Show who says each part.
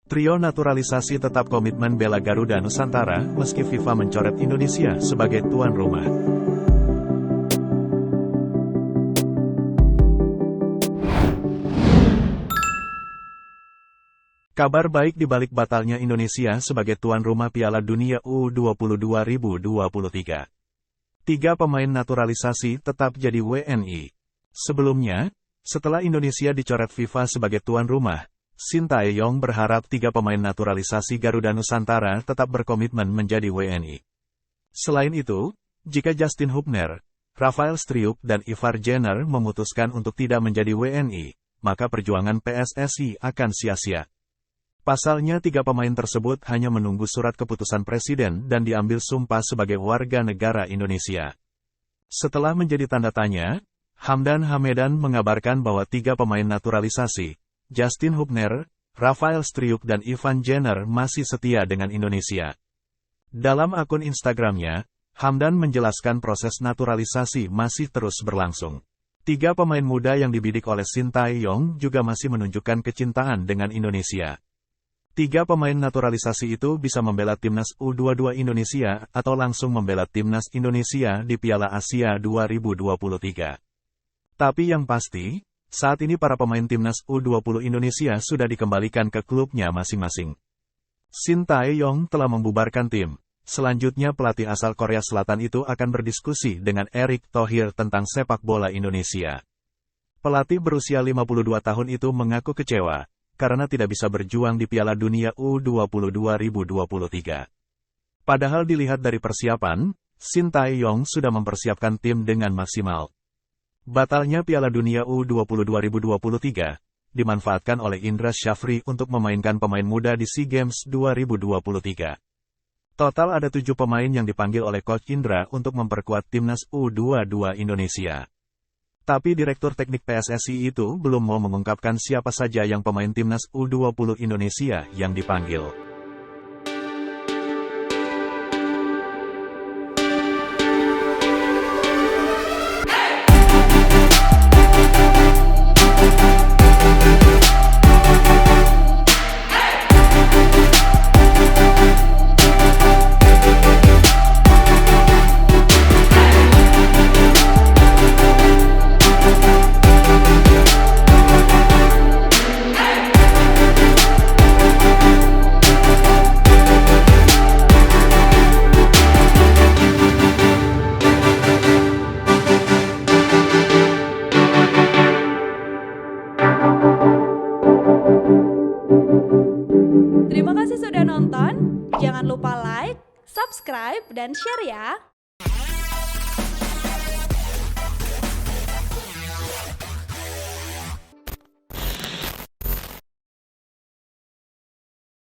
Speaker 1: Trio naturalisasi tetap komitmen bela Garuda Nusantara meski FIFA mencoret Indonesia sebagai tuan rumah. Kabar baik di balik batalnya Indonesia sebagai tuan rumah Piala Dunia U20 2023. 3 pemain naturalisasi tetap jadi WNI. Sebelumnya, setelah Indonesia dicoret FIFA sebagai tuan rumah, Shin Tae-yong berharap 3 pemain naturalisasi Garuda Nusantara tetap berkomitmen menjadi WNI. Selain itu, jika Justin Hubner, Rafael Struijk dan Ivar Jenner memutuskan untuk tidak menjadi WNI, maka perjuangan PSSI akan sia-sia. Pasalnya 3 pemain tersebut hanya menunggu surat keputusan presiden dan diambil sumpah sebagai warga negara Indonesia. Setelah menjadi tanda tanya, Hamdan Hamedan mengabarkan bahwa 3 pemain naturalisasi, Justin Hubner, Rafael Struijk dan Ivar Jenner masih setia dengan Indonesia. Dalam akun Instagramnya, Hamdan menjelaskan proses naturalisasi masih terus berlangsung. 3 pemain muda yang dibidik oleh Shin Tae-yong juga masih menunjukkan kecintaan dengan Indonesia. 3 pemain naturalisasi itu bisa membela timnas U22 Indonesia atau langsung membela timnas Indonesia di Piala Asia 2023. Tapi yang pasti, saat ini para pemain timnas U20 Indonesia sudah dikembalikan ke klubnya masing-masing. Shin Tae-yong telah membubarkan tim. Selanjutnya pelatih asal Korea Selatan itu akan berdiskusi dengan Erick Thohir tentang sepak bola Indonesia. Pelatih berusia 52 tahun itu mengaku kecewa karena tidak bisa berjuang di Piala Dunia U20 2023. Padahal dilihat dari persiapan, Shin Tae-yong sudah mempersiapkan tim dengan maksimal. Batalnya Piala Dunia U20 2023 dimanfaatkan oleh Indra Syafri untuk memainkan pemain muda di SEA Games 2023. Total ada 7 pemain yang dipanggil oleh Coach Indra untuk memperkuat timnas U22 Indonesia. Tapi Direktur Teknik PSSI itu belum mau mengungkapkan siapa saja yang pemain timnas U20 Indonesia yang dipanggil.
Speaker 2: Terima kasih sudah nonton, jangan lupa like, subscribe, dan share ya!